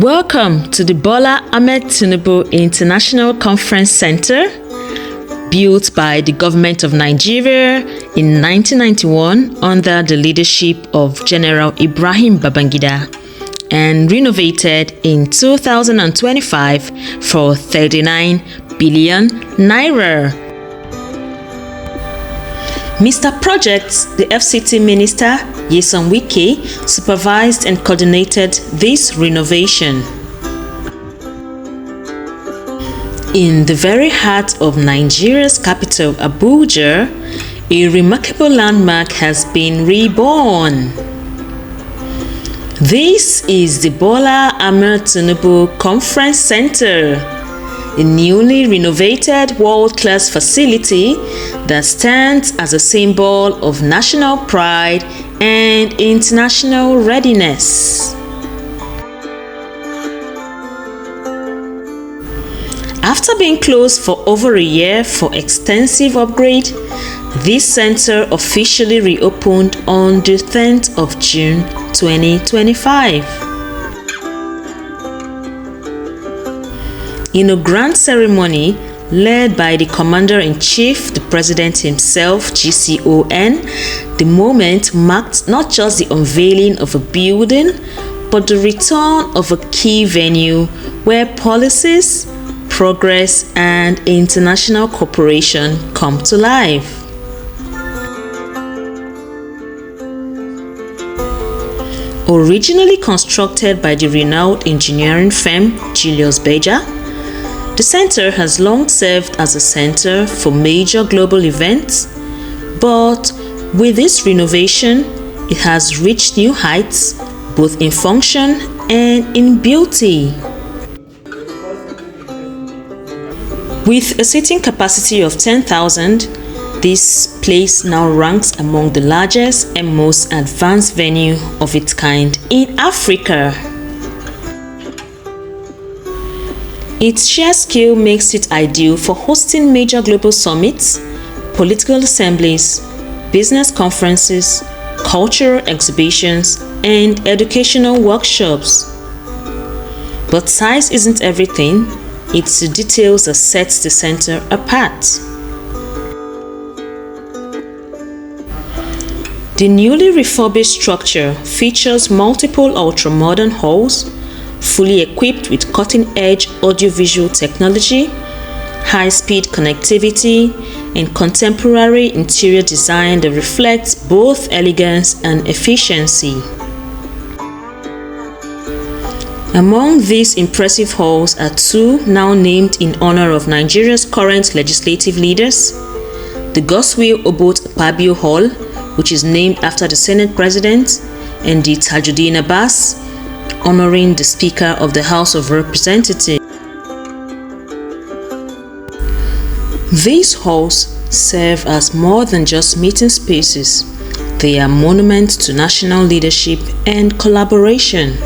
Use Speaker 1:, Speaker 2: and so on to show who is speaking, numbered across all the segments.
Speaker 1: Welcome to the Bola Ahmed Tinubu International Conference Center, built by the government of Nigeria in 1991 under the leadership of General Ibrahim Babangida and renovated in 2025 for 39 billion naira. Mr. Projects, the FCT Minister, Nyesom Wike, supervised and coordinated this renovation. In the very heart of Nigeria's capital, Abuja, a remarkable landmark has been reborn. This is the Bola Ahmed Tinubu Conference Center, a newly renovated world-class facility that stands as a symbol of national pride and international readiness. After being closed for over a year for extensive upgrade, this center officially reopened on the 10th of June 2025. In a grand ceremony led by the Commander-in-Chief, the President himself, GCON, the moment marked not just the unveiling of a building, but the return of a key venue where policies, progress, and international cooperation come to life. Originally constructed by the renowned engineering firm Julius Berger, the center has long served as a center for major global events, but with this renovation, it has reached new heights, both in function and in beauty. With a seating capacity of 10,000, this place now ranks among the largest and most advanced venue of its kind in Africa. Its sheer scale makes it ideal for hosting major global summits, political assemblies, business conferences, cultural exhibitions, and educational workshops. But size isn't everything, it's the details that sets the center apart. The newly refurbished structure features multiple ultra-modern halls, fully equipped with cutting-edge audiovisual technology, high-speed connectivity, and contemporary interior design that reflects both elegance and efficiency. Among these impressive halls are two now named in honor of Nigeria's current legislative leaders: the Godswill Akpabio Hall, which is named after the Senate President, and the Tajudeen Abass, honoring the Speaker of the House of Representatives. These halls serve as more than just meeting spaces. They are monuments to national leadership and collaboration.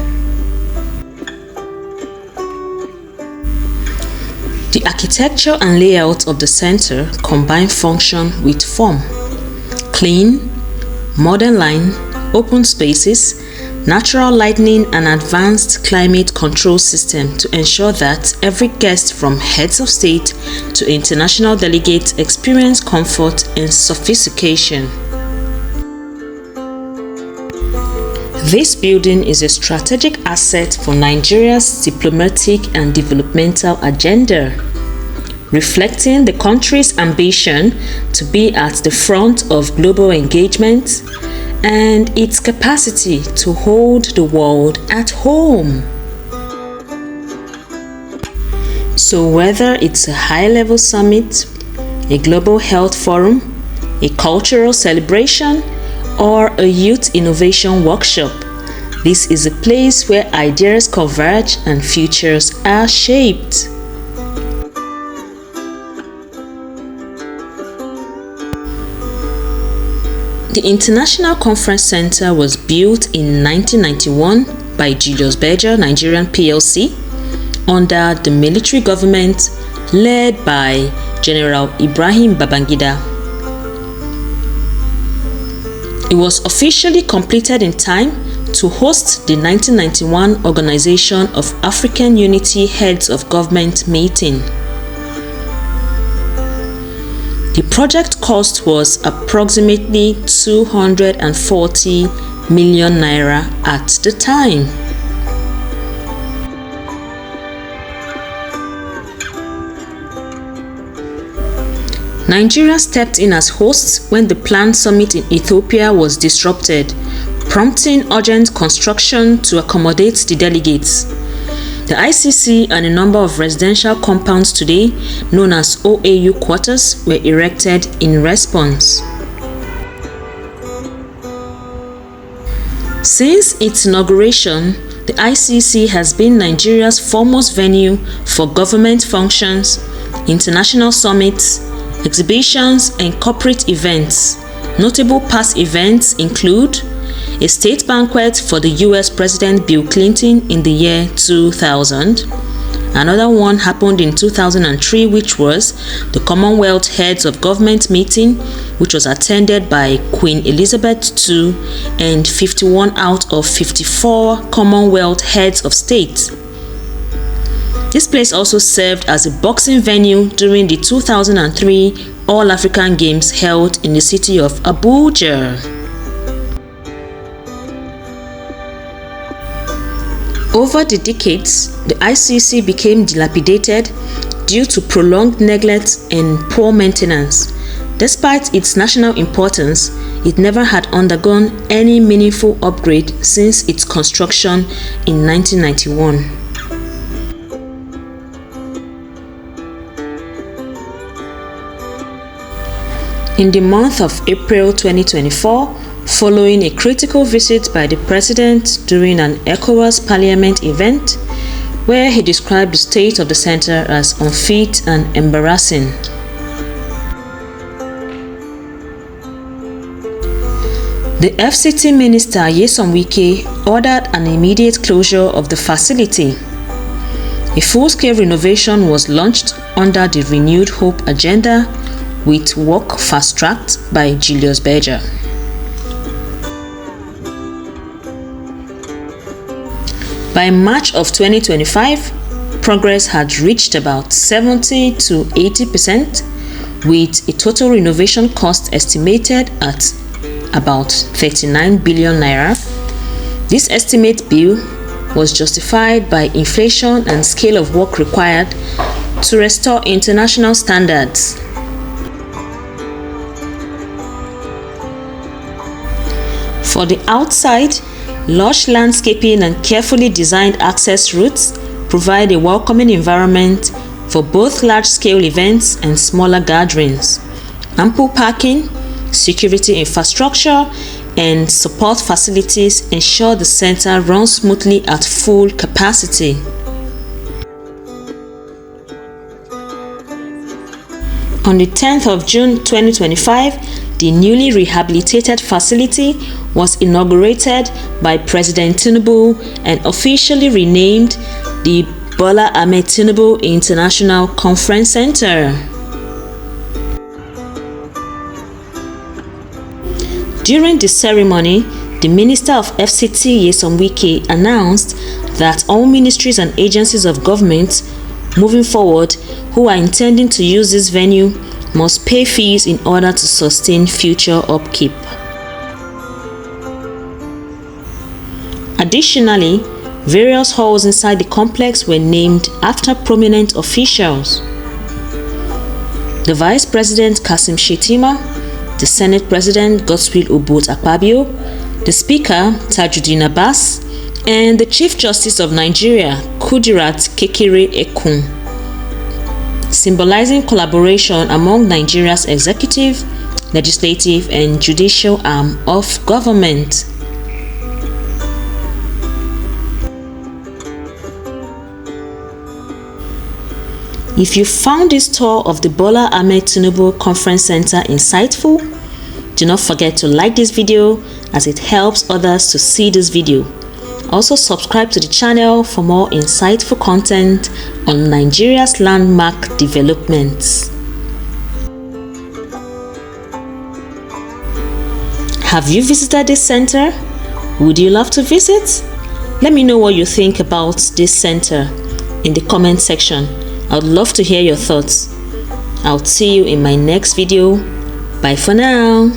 Speaker 1: The architecture and layout of the center combine function with form. Clean, modern line, open spaces, natural lighting, and advanced climate control system to ensure that every guest, from heads of state to international delegates, experience comfort and sophistication. This building is a strategic asset for Nigeria's diplomatic and developmental agenda, reflecting the country's ambition to be at the front of global engagement and its capacity to hold the world at home. So whether it's a high-level summit, a global health forum, a cultural celebration, or a youth innovation workshop, this is a place where ideas converge and futures are shaped. The International Conference Center was built in 1991 by Julius Berger Nigerian PLC under the military government led by General Ibrahim Babangida. It was officially completed in time to host the 1991 Organization of African Unity Heads of Government meeting. The project cost was approximately 240 million naira at the time. Nigeria stepped in as host when the planned summit in Ethiopia was disrupted, prompting urgent construction to accommodate the delegates. The ICC and a number of residential compounds today, known as OAU quarters, were erected in response. Since its inauguration, the ICC has been Nigeria's foremost venue for government functions, international summits, exhibitions, and corporate events. Notable past events include a state banquet for the US President Bill Clinton in the year 2000. Another one happened in 2003, which was the Commonwealth Heads of Government meeting, which was attended by Queen Elizabeth II and 51 out of 54 Commonwealth Heads of State. This place also served as a boxing venue during the 2003 All-African Games held in the city of Abuja. Over the decades, the ICC became dilapidated due to prolonged neglect and poor maintenance. Despite its national importance, it never had undergone any meaningful upgrade since its construction in 1991. In the month of April 2024, following a critical visit by the President during an ECOWAS Parliament event, where he described the state of the center as unfit and embarrassing. The FCT Minister Nyesom Wike ordered an immediate closure of the facility. A full-scale renovation was launched under the Renewed Hope agenda, with work fast-tracked by Julius Berger. By March of 2025, progress had reached about 70 to 80%, with a total renovation cost estimated at about 39 billion naira. This estimate bill was justified by inflation and scale of work required to restore international standards. For the outside, lush landscaping and carefully designed access routes provide a welcoming environment for both large-scale events and smaller gatherings. Ample parking, security infrastructure, and support facilities ensure the center runs smoothly at full capacity. On the 10th of June 2025, the newly rehabilitated facility was inaugurated by President Tinubu and officially renamed the Bola Ahmed Tinubu International Conference Center. During the ceremony, the Minister of FCT Nyesom Wike announced that all ministries and agencies of government moving forward who are intending to use this venue must pay fees in order to sustain future upkeep. Additionally, various halls inside the complex were named after prominent officials. The Vice President Kassim Shettima, the Senate President Godswill Akpabio, the Speaker Tajudeen Abass, and the Chief Justice of Nigeria Justice Kekere Ekun, symbolizing collaboration among Nigeria's executive, legislative, and judicial arm of government. If you found this tour of the Bola Ahmed Tinubu Conference Center insightful, do not forget to like this video as it helps others to see this video. Also subscribe to the channel for more insightful content on Nigeria's landmark developments. Have you visited this center? Would you love to visit? Let me know what you think about this center in the comment section. I would love to hear your thoughts. I'll see you in my next video. Bye for now.